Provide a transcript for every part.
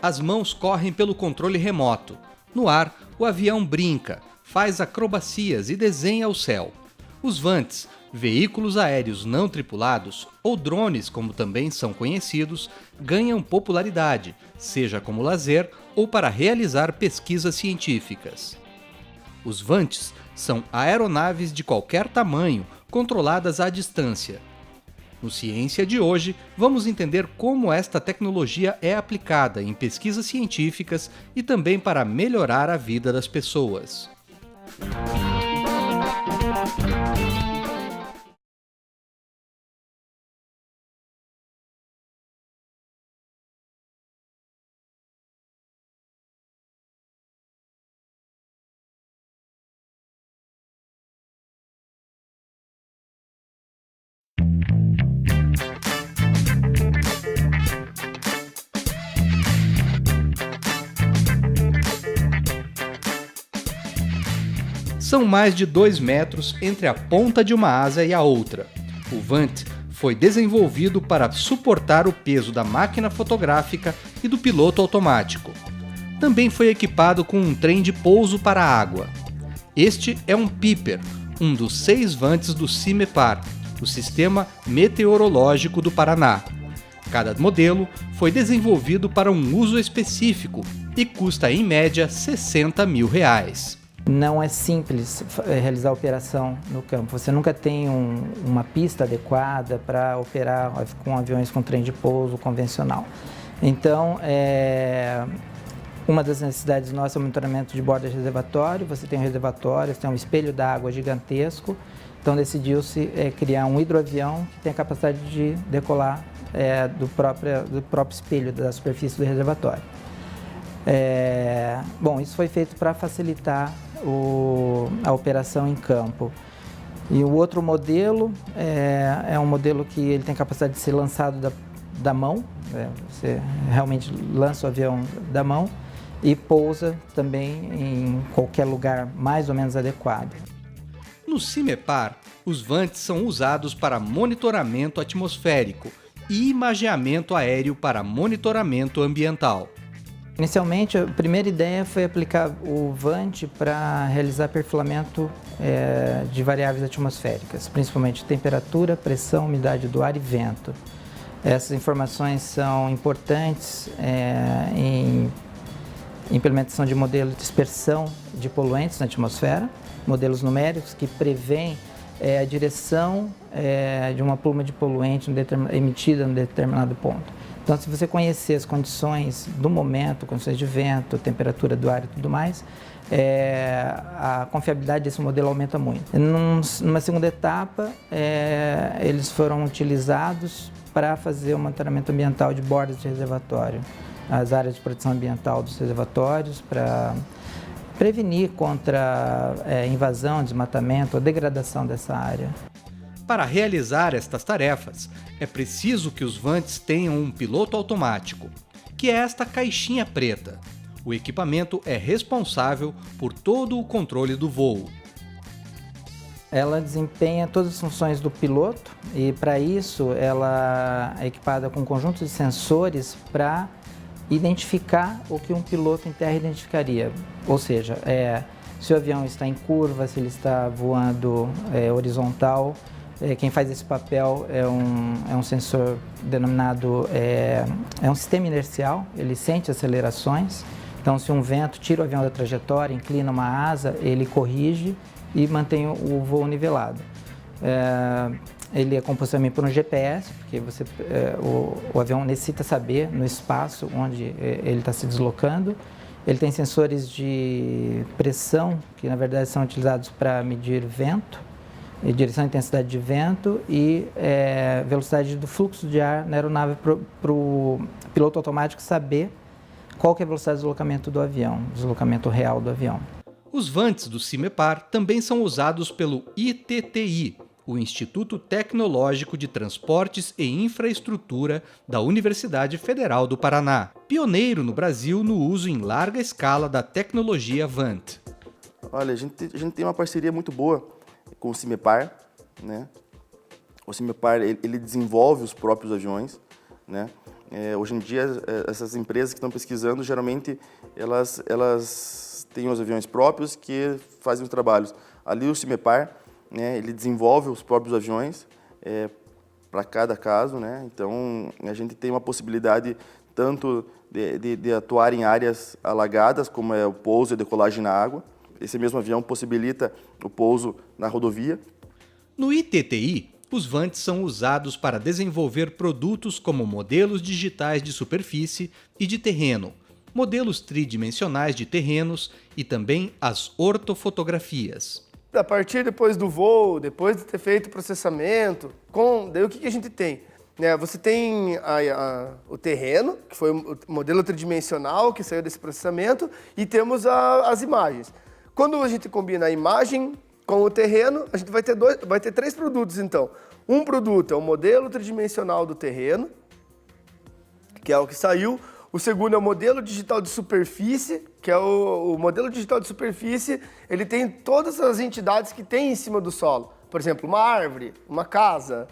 As mãos correm pelo controle remoto. No ar, o avião brinca, faz acrobacias e desenha o céu. Os VANTs, veículos aéreos não tripulados, ou drones como também são conhecidos, ganham popularidade, seja como lazer ou para realizar pesquisas científicas. Os VANTs são aeronaves de qualquer tamanho, controladas à distância. No Ciência de hoje, vamos entender como esta tecnologia é aplicada em pesquisas científicas e também para melhorar a vida das pessoas. São mais de 2 metros entre a ponta de uma asa e a outra. O VANT foi desenvolvido para suportar o peso da máquina fotográfica e do piloto automático. Também foi equipado com um trem de pouso para a água. Este é um Piper, um dos 6 VANTs do CIMEPAR, o Sistema Meteorológico do Paraná. Cada modelo foi desenvolvido para um uso específico e custa em média R$60 mil. Não é simples realizar a operação no campo. Você nunca tem uma pista adequada para operar com aviões com trem de pouso convencional. Então, uma das necessidades nossas é o monitoramento de borda de reservatório. Você tem um reservatório, você tem um espelho d'água gigantesco. Então, decidiu-se criar um hidroavião que tem a capacidade de decolar do próprio espelho da superfície do reservatório. Bom, isso foi feito para facilitar a operação em campo. E o outro modelo é um modelo que ele tem capacidade de ser lançado da mão, você realmente lança o avião da mão e pousa também em qualquer lugar mais ou menos adequado. No CIMEPAR, os VANTs são usados para monitoramento atmosférico e imageamento aéreo para monitoramento ambiental. Inicialmente, a primeira ideia foi aplicar o VANT para realizar perfilamento de variáveis atmosféricas, principalmente temperatura, pressão, umidade do ar e vento. Essas informações são importantes em implementação de modelos de dispersão de poluentes na atmosfera, modelos numéricos que prevêem a direção de uma pluma de poluente emitida em determinado ponto. Então, se você conhecer as condições do momento, condições de vento, temperatura do ar e tudo mais, a confiabilidade desse modelo aumenta muito. Numa segunda etapa, eles foram utilizados para fazer o monitoramento ambiental de bordas de reservatório, as áreas de proteção ambiental dos reservatórios, para prevenir contra invasão, desmatamento ou degradação dessa área. Para realizar estas tarefas, é preciso que os VANTs tenham um piloto automático, que é esta caixinha preta. O equipamento é responsável por todo o controle do voo. Ela desempenha todas as funções do piloto e, para isso, ela é equipada com um conjunto de sensores para identificar o que um piloto em terra identificaria. Ou seja, se o avião está em curva, se ele está voando horizontal. Quem faz esse papel é um sensor denominado, um sistema inercial, ele sente acelerações. Então, se um vento tira o avião da trajetória, inclina uma asa, ele corrige e mantém o voo nivelado. Ele é composto também por um GPS, porque o avião necessita saber no espaço onde ele está se deslocando. Ele tem sensores de pressão, que na verdade são utilizados para medir vento, direção e intensidade de vento e velocidade do fluxo de ar na aeronave para o piloto automático saber qual que é a velocidade de deslocamento do avião, deslocamento real do avião. Os VANTs do CIMEPAR também são usados pelo ITTI, o Instituto Tecnológico de Transportes e Infraestrutura da Universidade Federal do Paraná, pioneiro no Brasil no uso em larga escala da tecnologia VANT. Olha, a gente tem uma parceria muito boa com o CIMEPAR, né? O CIMEPAR ele desenvolve os próprios aviões, né? Hoje em dia, essas empresas que estão pesquisando, geralmente, elas têm os aviões próprios que fazem os trabalhos. Ali o CIMEPAR, né, ele desenvolve os próprios aviões para cada caso, né? Então, a gente tem uma possibilidade tanto de atuar em áreas alagadas, como é o pouso e a decolagem na água. Esse mesmo avião possibilita o pouso na rodovia. No ITTI, os vantes são usados para desenvolver produtos como modelos digitais de superfície e de terreno, modelos tridimensionais de terrenos e também as ortofotografias. A partir depois do voo, depois de ter feito o processamento, daí o que a gente tem? Você tem o terreno, que foi o modelo tridimensional que saiu desse processamento, e temos as imagens. Quando a gente combina a imagem com o terreno, a gente vai ter 3 produtos, então. Um produto é o modelo tridimensional do terreno, que é o que saiu. O segundo é o modelo digital de superfície, que é o modelo digital de superfície, ele tem todas as entidades que tem em cima do solo. Por exemplo, uma árvore, uma casa,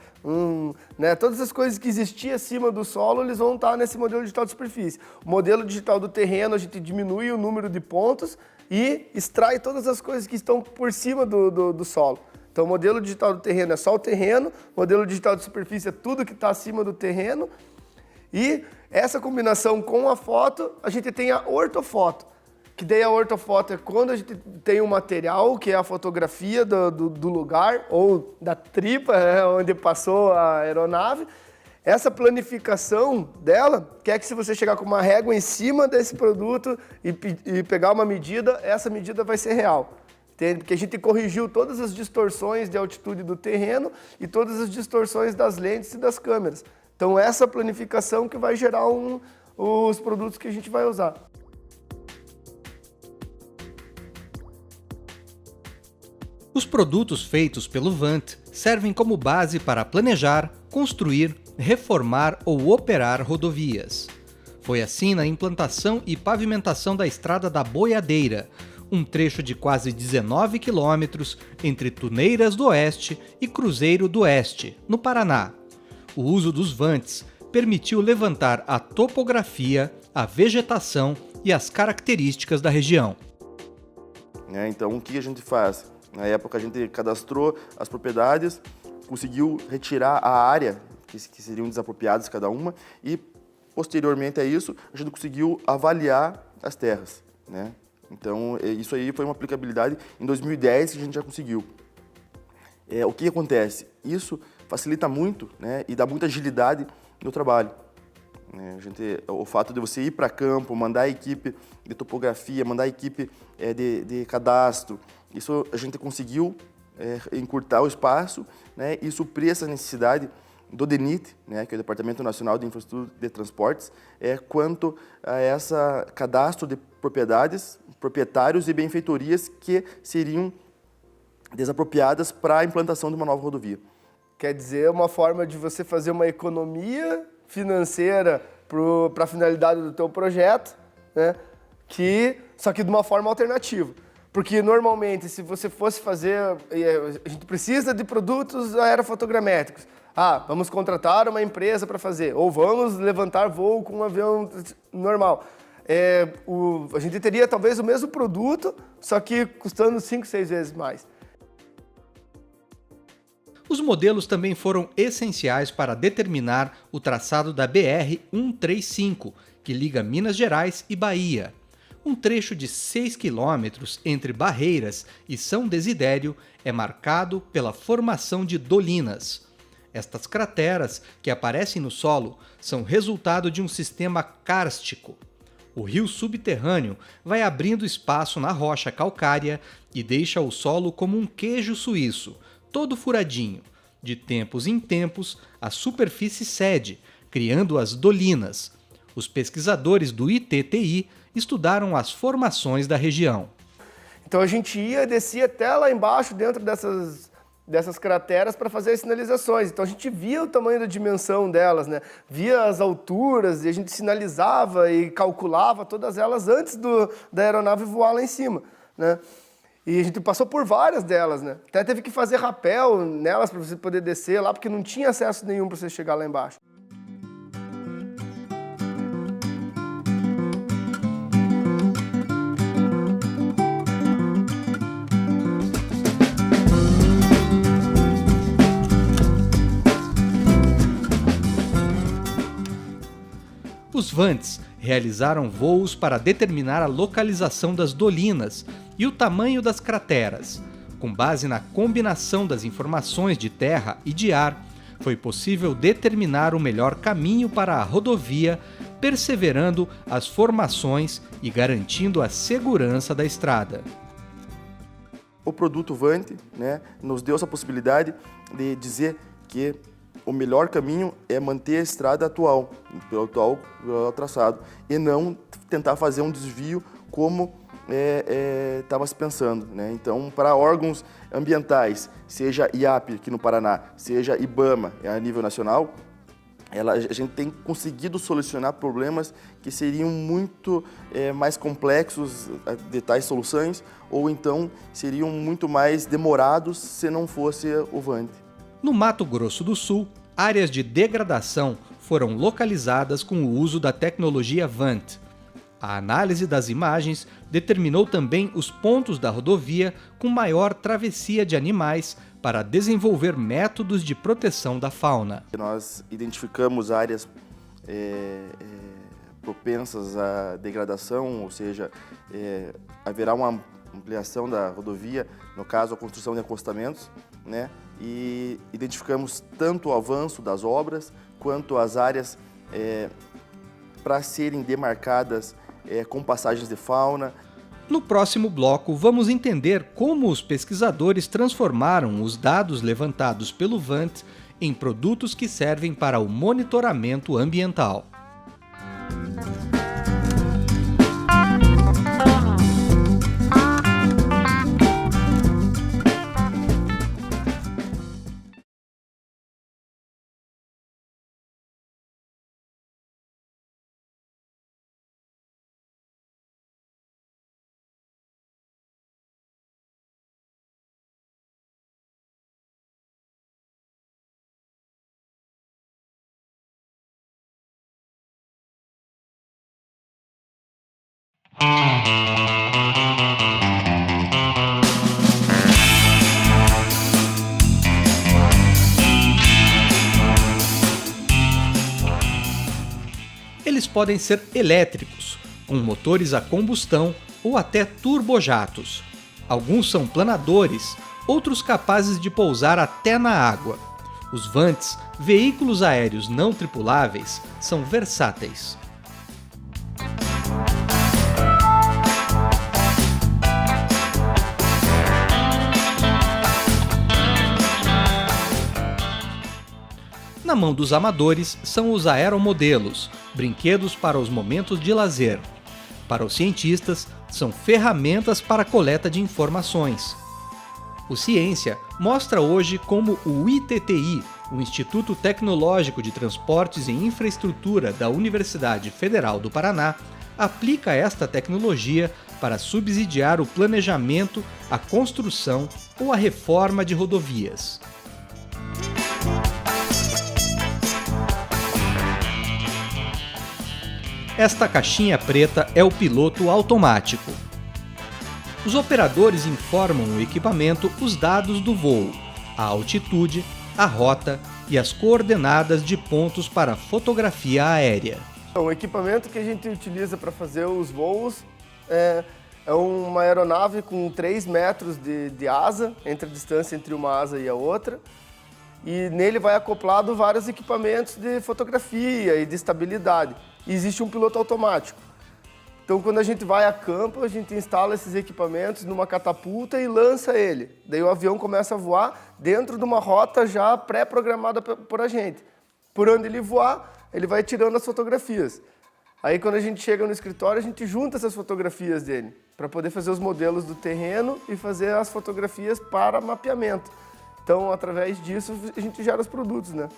todas as coisas que existiam acima do solo, eles vão estar nesse modelo digital de superfície. O modelo digital do terreno, a gente diminui o número de pontos e extrai todas as coisas que estão por cima do solo. Então, o modelo digital do terreno é só o terreno, o modelo digital de superfície é tudo que está acima do terreno. E essa combinação com a foto, a gente tem a ortofoto. Que daí a ortofoto é quando a gente tem um material, que é a fotografia do lugar, ou da tripa, onde passou a aeronave. Essa planificação dela quer que se você chegar com uma régua em cima desse produto e pegar uma medida, essa medida vai ser real. Entende? Porque a gente corrigiu todas as distorções de altitude do terreno e todas as distorções das lentes e das câmeras. Então, essa planificação que vai gerar os produtos que a gente vai usar. Os produtos feitos pelo Vant servem como base para planejar, construir, reformar ou operar rodovias. Foi assim na implantação e pavimentação da Estrada da Boiadeira, um trecho de quase 19 quilômetros entre Tuneiras do Oeste e Cruzeiro do Oeste, no Paraná. O uso dos vantes permitiu levantar a topografia, a vegetação e as características da região. Então, o que a gente faz? Na época, a gente cadastrou as propriedades, conseguiu retirar a área que seriam desapropriadas cada uma e, posteriormente a isso, a gente conseguiu avaliar as terras, né? Então, isso aí foi uma aplicabilidade em 2010 que a gente já conseguiu. O que acontece? Isso facilita muito, né, e dá muita agilidade no trabalho. O fato de você ir para campo, mandar a equipe de topografia, mandar a equipe de cadastro, isso a gente conseguiu encurtar o espaço, né, e suprir essa necessidade do DENIT, né, que é o Departamento Nacional de Infraestrutura de Transportes, quanto a essa cadastro de propriedades, proprietários e benfeitorias que seriam desapropriadas para a implantação de uma nova rodovia. Quer dizer, uma forma de você fazer uma economia financeira para a finalidade do teu projeto, né? Só que de uma forma alternativa. Porque, normalmente, se você fosse fazer... A gente precisa de produtos aerofotogramétricos. Vamos contratar uma empresa para fazer. Ou vamos levantar voo com um avião normal. A gente teria, talvez, o mesmo produto, só que custando 5, 6 vezes mais. Os modelos também foram essenciais para determinar o traçado da BR-135, que liga Minas Gerais e Bahia. Um trecho de 6 quilômetros entre Barreiras e São Desidério é marcado pela formação de dolinas. Estas crateras, que aparecem no solo, são resultado de um sistema kárstico. O rio subterrâneo vai abrindo espaço na rocha calcária e deixa o solo como um queijo suíço, todo furadinho. De tempos em tempos, a superfície cede, criando as dolinas. Os pesquisadores do ITTI estudaram as formações da região. Então a gente ia e descia até lá embaixo, dentro dessas crateras, para fazer as sinalizações. Então a gente via o tamanho da dimensão delas, né? Via as alturas e a gente sinalizava e calculava todas elas antes da aeronave voar lá em cima, né? E a gente passou por várias delas, né? Até teve que fazer rapel nelas para você poder descer lá, porque não tinha acesso nenhum para você chegar lá embaixo. Os VANTs realizaram voos para determinar a localização das dolinas e o tamanho das crateras. Com base na combinação das informações de terra e de ar, foi possível determinar o melhor caminho para a rodovia, perseverando as formações e garantindo a segurança da estrada. O produto VANT, né, nos deu essa possibilidade de dizer que o melhor caminho é manter a estrada atual, pelo atual traçado, e não tentar fazer um desvio como estava se pensando, né? Então, para órgãos ambientais, seja IAP aqui no Paraná, seja IBAMA a nível nacional, a gente tem conseguido solucionar problemas que seriam muito mais complexos de tais soluções, ou então seriam muito mais demorados se não fosse o VANT. No Mato Grosso do Sul, áreas de degradação foram localizadas com o uso da tecnologia VANT. A análise das imagens determinou também os pontos da rodovia com maior travessia de animais para desenvolver métodos de proteção da fauna. Nós identificamos áreas propensas à degradação, ou seja, haverá uma ampliação da rodovia, no caso a construção de acostamentos, né? E identificamos tanto o avanço das obras quanto as áreas para serem demarcadas com passagens de fauna. No próximo bloco, vamos entender como os pesquisadores transformaram os dados levantados pelo VANT em produtos que servem para o monitoramento ambiental. Eles podem ser elétricos, com motores a combustão ou até turbojatos. Alguns são planadores, outros capazes de pousar até na água. Os VANTs, veículos aéreos não tripuláveis, são versáteis. Na mão dos amadores são os aeromodelos, brinquedos para os momentos de lazer. Para os cientistas, são ferramentas para a coleta de informações. O Ciência mostra hoje como o ITTI, o Instituto Tecnológico de Transportes e Infraestrutura da Universidade Federal do Paraná, aplica esta tecnologia para subsidiar o planejamento, a construção ou a reforma de rodovias. Esta caixinha preta é o piloto automático. Os operadores informam o equipamento os dados do voo, a altitude, a rota e as coordenadas de pontos para fotografia aérea. O equipamento que a gente utiliza para fazer os voos é uma aeronave com 3 metros de asa, entre a distância entre uma asa e a outra. E nele vai acoplado vários equipamentos de fotografia e de estabilidade. E existe um piloto automático. Então, quando a gente vai a campo, a gente instala esses equipamentos numa catapulta e lança ele. Daí o avião começa a voar dentro de uma rota já pré-programada por a gente. Por onde ele voar, ele vai tirando as fotografias. Aí, quando a gente chega no escritório, a gente junta essas fotografias dele para poder fazer os modelos do terreno e fazer as fotografias para mapeamento. Então, através disso, a gente gera os produtos, né?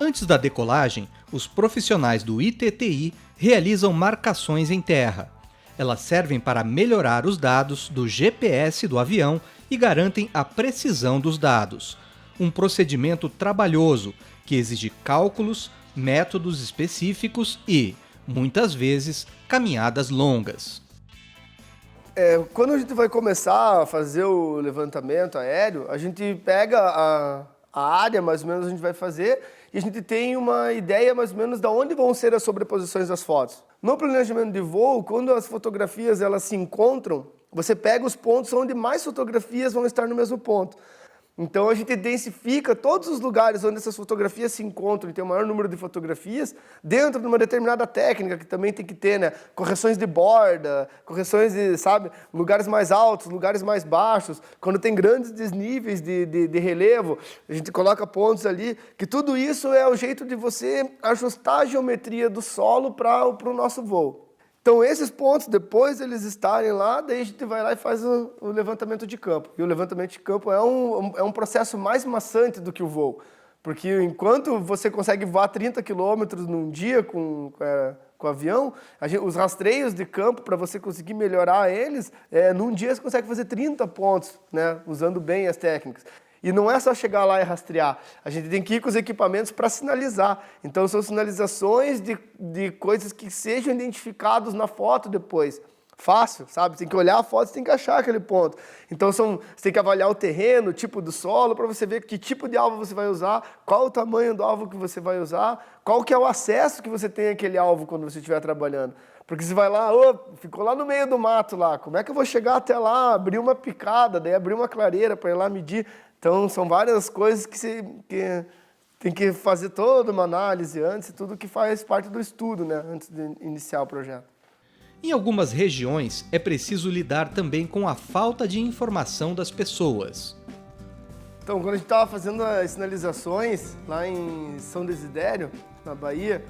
Antes da decolagem, os profissionais do ITTI realizam marcações em terra. Elas servem para melhorar os dados do GPS do avião e garantem a precisão dos dados. Um procedimento trabalhoso que exige cálculos, métodos específicos e, muitas vezes, caminhadas longas. Quando a gente vai começar a fazer o levantamento aéreo, a gente pega a área mais ou menos a gente vai fazer e a gente tem uma ideia mais ou menos de onde vão ser as sobreposições das fotos. No planejamento de voo, quando as fotografias elas se encontram, você pega os pontos onde mais fotografias vão estar no mesmo ponto. Então a gente densifica todos os lugares onde essas fotografias se encontram e tem o maior número de fotografias dentro de uma determinada técnica que também tem que ter, né? Correções de borda, correções de, sabe, lugares mais altos, lugares mais baixos. Quando tem grandes desníveis de relevo, a gente coloca pontos ali, que tudo isso é o jeito de você ajustar a geometria do solo para o nosso voo. Então, esses pontos, depois eles estarem lá, daí a gente vai lá e faz o levantamento de campo. E o levantamento de campo é um processo mais maçante do que o voo. Porque enquanto você consegue voar 30 quilômetros num dia com o avião, os rastreios de campo, para você conseguir melhorar eles, num dia você consegue fazer 30 pontos, né, usando bem as técnicas. E não é só chegar lá e rastrear, a gente tem que ir com os equipamentos para sinalizar. Então são sinalizações de coisas que sejam identificados na foto depois. Fácil, sabe? Você tem que olhar a foto, você tem que achar aquele ponto. Então você tem que avaliar o terreno, o tipo do solo, para você ver que tipo de alvo você vai usar, qual o tamanho do alvo que você vai usar, qual que é o acesso que você tem àquele alvo quando você estiver trabalhando. Porque você vai lá, ficou lá no meio do mato lá, como é que eu vou chegar até lá, abrir uma picada, daí abrir uma clareira para ir lá medir. Então, são várias coisas que tem que fazer toda uma análise antes e tudo que faz parte do estudo, né, antes de iniciar o projeto. Em algumas regiões, é preciso lidar também com a falta de informação das pessoas. Então, quando a gente estava fazendo as sinalizações lá em São Desidério, na Bahia,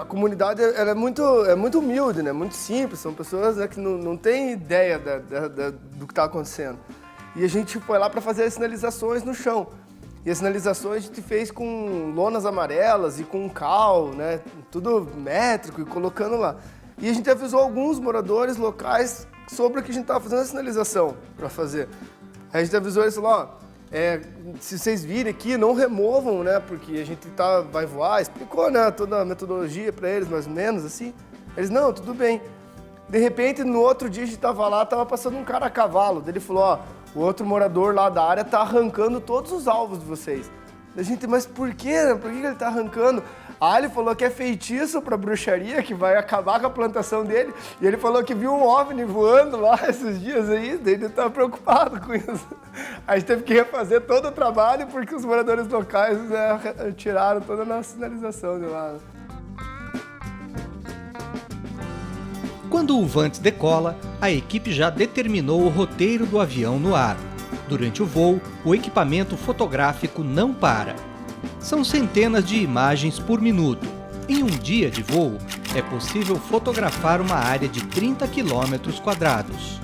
a comunidade é muito humilde, né, muito simples, são pessoas, né, que não têm ideia do que está acontecendo. E a gente foi lá para fazer as sinalizações no chão. E as sinalizações a gente fez com lonas amarelas e com cal, né? Tudo métrico e colocando lá. E a gente avisou alguns moradores locais sobre o que a gente estava fazendo a sinalização para fazer. Aí a gente avisou eles lá, se vocês virem aqui, não removam, né? Porque a gente vai voar, explicou, né, toda a metodologia para eles, mais ou menos, assim. Eles, não, tudo bem. De repente, no outro dia a gente estava lá, estava passando um cara a cavalo. Ele falou, o outro morador lá da área está arrancando todos os alvos de vocês. A gente, mas por quê? Por que ele está arrancando? Ele falou que é feitiço para bruxaria, que vai acabar com a plantação dele. E ele falou que viu um OVNI voando lá esses dias aí, daí ele está preocupado com isso. A gente teve que refazer todo o trabalho porque os moradores locais tiraram toda a nossa sinalização de lá. Quando o Vantes decola, a equipe já determinou o roteiro do avião no ar. Durante o voo, o equipamento fotográfico não para. São centenas de imagens por minuto. Em um dia de voo, é possível fotografar uma área de 30 km².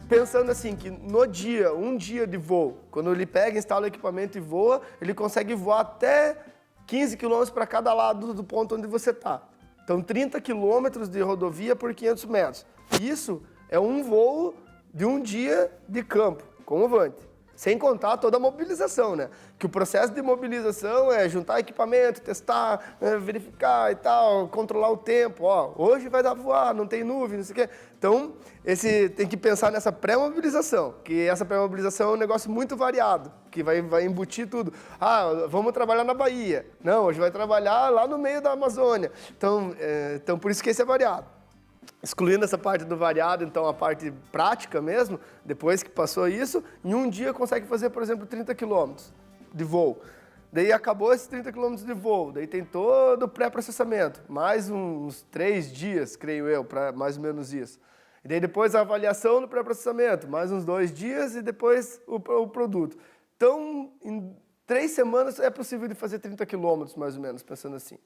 Pensando assim, que um dia de voo, quando ele pega, instala o equipamento e voa, ele consegue voar até 15 quilômetros para cada lado do ponto onde você está. Então, 30 quilômetros de rodovia por 500 metros. Isso é um voo de um dia de campo, com o Vante. Sem contar toda a mobilização, né? Que o processo de mobilização é juntar equipamento, testar, verificar e tal, controlar o tempo. Hoje vai dar voar, não tem nuvem, não sei o quê. Então, tem que pensar nessa pré-mobilização, que essa pré-mobilização é um negócio muito variado, que vai embutir tudo. Vamos trabalhar na Bahia. Não, hoje vai trabalhar lá no meio da Amazônia. Então por isso que esse é variado. Excluindo essa parte do variado, então a parte prática mesmo, depois que passou isso, em um dia consegue fazer, por exemplo, 30 quilômetros de voo. Daí acabou esses 30 quilômetros de voo, daí tem todo o pré-processamento, mais uns 3 dias, creio eu, para mais ou menos isso. E daí depois a avaliação do pré-processamento, mais uns 2 dias e depois o produto. Então, em 3 semanas é possível de fazer 30 quilômetros, mais ou menos, pensando assim.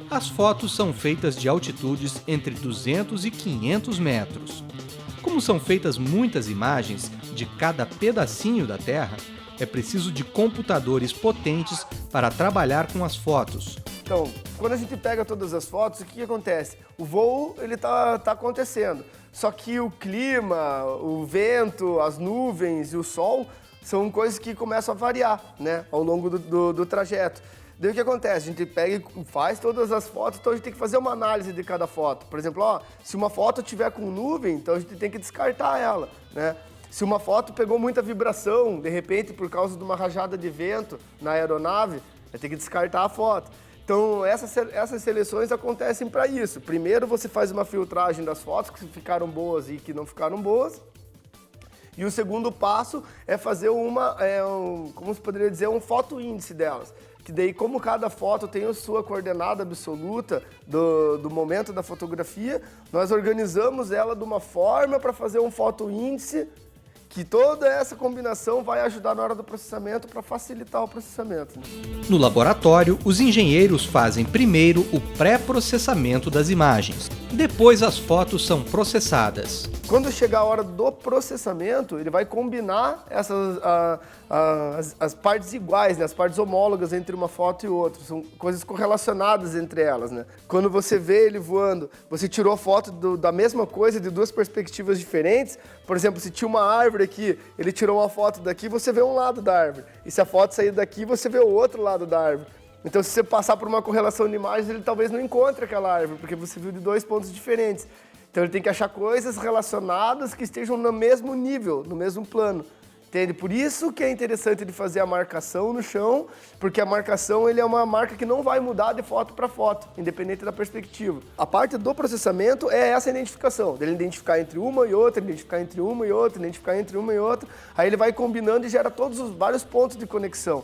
As fotos são feitas de altitudes entre 200 e 500 metros. Como são feitas muitas imagens de cada pedacinho da Terra, é preciso de computadores potentes para trabalhar com as fotos. Então, quando a gente pega todas as fotos, o que acontece? O voo tá acontecendo, só que o clima, o vento, as nuvens e o sol são coisas que começam a variar, né, ao longo do trajeto. Daí o que acontece? A gente pega e faz todas as fotos, então a gente tem que fazer uma análise de cada foto. Por exemplo, se uma foto tiver com nuvem, então a gente tem que descartar ela, né? Se uma foto pegou muita vibração, de repente, por causa de uma rajada de vento na aeronave, vai ter que descartar a foto. Então, essas seleções acontecem para isso. Primeiro, você faz uma filtragem das fotos que ficaram boas e que não ficaram boas. E o segundo passo é fazer como se poderia dizer, um foto índice delas. Que daí, como cada foto tem a sua coordenada absoluta do momento da fotografia, nós organizamos ela de uma forma para fazer um foto índice que toda essa combinação vai ajudar na hora do processamento para facilitar o processamento. No laboratório, os engenheiros fazem primeiro o pré-processamento das imagens. Depois as fotos são processadas. Quando chegar a hora do processamento, ele vai combinar as partes iguais, né? As partes homólogas entre uma foto e outra. São coisas correlacionadas entre elas, né? Quando você vê ele voando, você tirou foto da mesma coisa de duas perspectivas diferentes. Por exemplo, se tinha uma árvore aqui, ele tirou uma foto daqui, você vê um lado da árvore. E se a foto sair daqui, você vê o outro lado da árvore. Então, se você passar por uma correlação de imagens, ele talvez não encontre aquela árvore, porque você viu de dois pontos diferentes. Então, ele tem que achar coisas relacionadas que estejam no mesmo nível, no mesmo plano. Entende? Por isso que é interessante de fazer a marcação no chão, porque a marcação ele é uma marca que não vai mudar de foto para foto, independente da perspectiva. A parte do processamento é essa identificação, dele identificar entre uma e outra, identificar entre uma e outra, identificar entre uma e outra. Aí ele vai combinando e gera todos os vários pontos de conexão.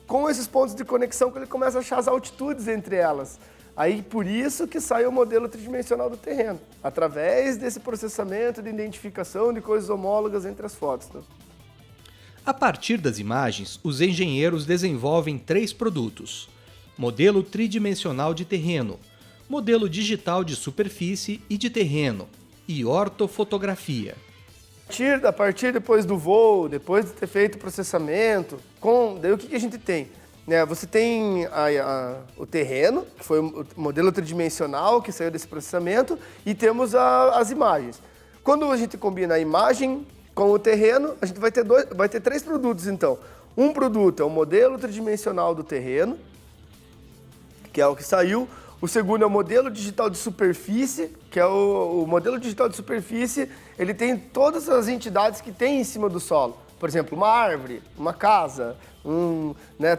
Com esses pontos de conexão que ele começa a achar as altitudes entre elas. Aí, por isso que sai o modelo tridimensional do terreno, através desse processamento de identificação de coisas homólogas entre as fotos. Né? A partir das imagens, os engenheiros desenvolvem 3 produtos: modelo tridimensional de terreno, modelo digital de superfície e de terreno e ortofotografia. A partir depois do voo, depois de ter feito o processamento, daí o que a gente tem? Você tem o terreno, que foi o modelo tridimensional que saiu desse processamento, e temos as imagens. Quando a gente combina a imagem com o terreno, a gente vai ter 3 produtos, então. Um produto é o modelo tridimensional do terreno, que é o que saiu. O segundo é o modelo digital de superfície, que é o modelo digital de superfície, ele tem todas as entidades que tem em cima do solo. Por exemplo, uma árvore, uma casa,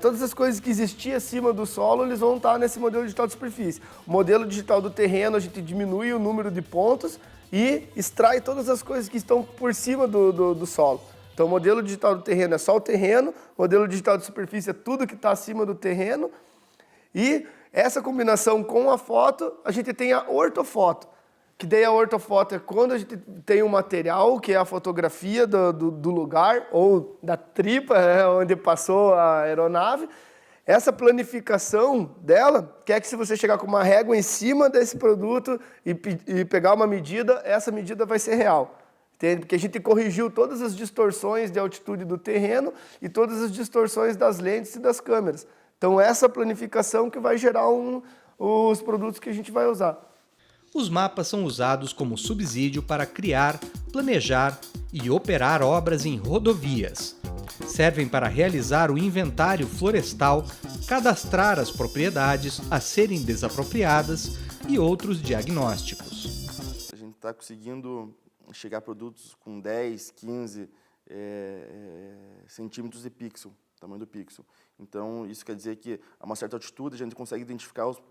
todas as coisas que existiam acima do solo, eles vão estar nesse modelo digital de superfície. O modelo digital do terreno, a gente diminui o número de pontos e extrai todas as coisas que estão por cima do solo. Então, o modelo digital do terreno é só o terreno, o modelo digital de superfície é tudo que está acima do terreno. E essa combinação com a foto, a gente tem a ortofoto. Que daí a ortofoto é quando a gente tem um material, que é a fotografia do lugar, ou da tripa, onde passou a aeronave. Essa planificação dela quer que se você chegar com uma régua em cima desse produto e pegar uma medida, essa medida vai ser real. Entende? Porque a gente corrigiu todas as distorções de altitude do terreno e todas as distorções das lentes e das câmeras. Então, essa planificação que vai gerar os produtos que a gente vai usar. Os mapas são usados como subsídio para criar, planejar e operar obras em rodovias. Servem para realizar o inventário florestal, cadastrar as propriedades a serem desapropriadas e outros diagnósticos. A gente está conseguindo chegar a produtos com 10, 15 centímetros de pixel, tamanho do pixel. Então, isso quer dizer que a uma certa altitude a gente consegue identificar os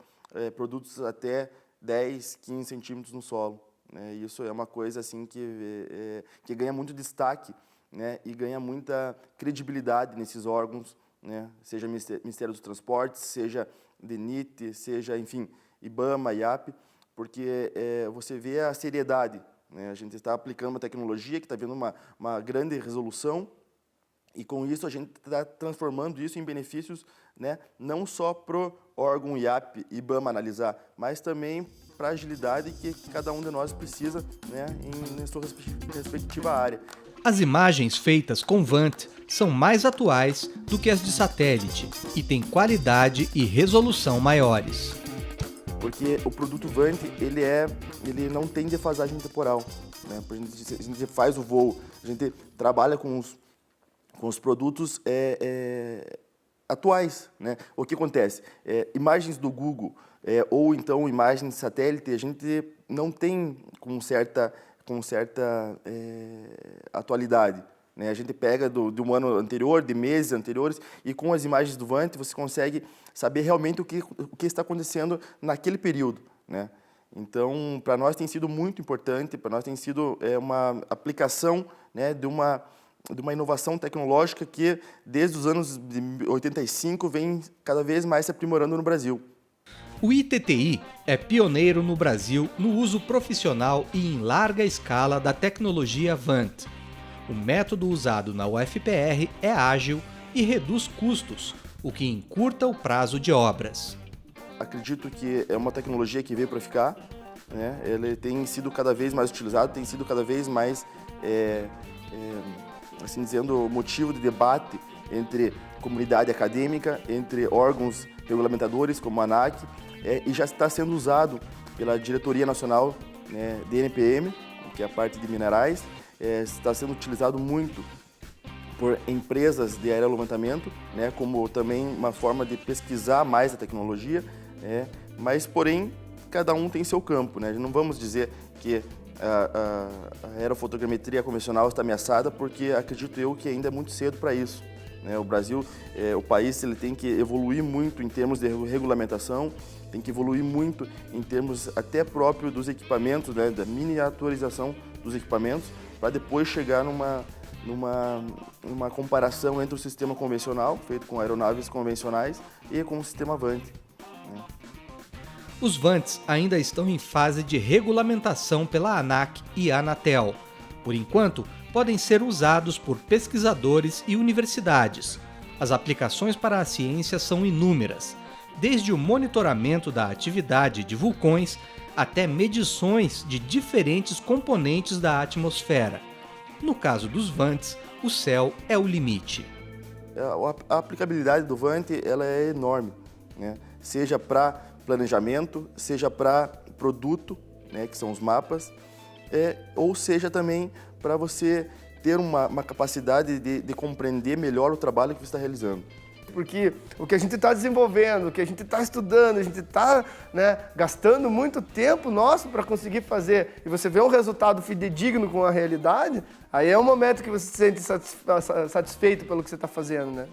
produtos até 10, 15 centímetros no solo. Né? Isso é uma coisa assim que ganha muito destaque, né? E ganha muita credibilidade nesses órgãos, né? Seja Ministério dos Transportes, seja DENIT, seja, enfim, IBAMA, IAP, porque você vê a seriedade. Né? A gente está aplicando uma tecnologia que está vendo uma grande resolução e, com isso, a gente está transformando isso em benefícios, né? Não só para o órgão IAP e IBAMA analisar, mas também para a agilidade que cada um de nós precisa, né, em sua respectiva área. As imagens feitas com VANT são mais atuais do que as de satélite e têm qualidade e resolução maiores. Porque o produto VANT, ele não tem defasagem temporal. Né? A gente faz o voo, a gente trabalha com os produtos atuais. Né? O que acontece? Imagens do Google ou então imagens de satélite, a gente não tem com certa atualidade. Né? A gente pega de um ano anterior, de meses anteriores, e com as imagens do Vant você consegue saber realmente o que está acontecendo naquele período. Né? Então, para nós tem sido muito importante, para nós tem sido uma aplicação, né, de uma inovação tecnológica que, desde os anos de 85, vem cada vez mais se aprimorando no Brasil. O ITTI é pioneiro no Brasil no uso profissional e em larga escala da tecnologia Vant. O método usado na UFPR é ágil e reduz custos, o que encurta o prazo de obras. Acredito que é uma tecnologia que veio para ficar, né? Ele tem sido cada vez mais utilizado, tem sido cada vez mais, assim dizendo, motivo de debate entre comunidade acadêmica, entre órgãos regulamentadores como a ANAC, e já está sendo usado pela Diretoria Nacional, né, DNPM, que é a parte de minerais, está sendo utilizado muito por empresas de aerolevantamento, né, como também uma forma de pesquisar mais a tecnologia, mas, porém, cada um tem seu campo. Né? Não vamos dizer que a aerofotogrametria convencional está ameaçada, porque acredito eu que ainda é muito cedo para isso. Né? O Brasil, o país, ele tem que evoluir muito em termos de regulamentação, tem que evoluir muito em termos até próprio dos equipamentos, né, da miniaturização dos equipamentos, para depois chegar numa comparação entre o sistema convencional, feito com aeronaves convencionais, e com o sistema Vant. Né? Os Vants ainda estão em fase de regulamentação pela ANAC e Anatel. Por enquanto, podem ser usados por pesquisadores e universidades. As aplicações para a ciência são inúmeras, desde o monitoramento da atividade de vulcões até medições de diferentes componentes da atmosfera. No caso dos Vants, o céu é o limite. A aplicabilidade do Vant ela é enorme, né? Seja para planejamento, seja para produto, né, que são os mapas, ou seja também para você ter uma capacidade de compreender melhor o trabalho que você está realizando. Porque o que a gente está desenvolvendo, o que a gente está estudando, a gente está, né, gastando muito tempo nosso para conseguir fazer, e você vê um resultado fidedigno com a realidade, aí é um momento que você se sente satisfeito pelo que você está fazendo, né?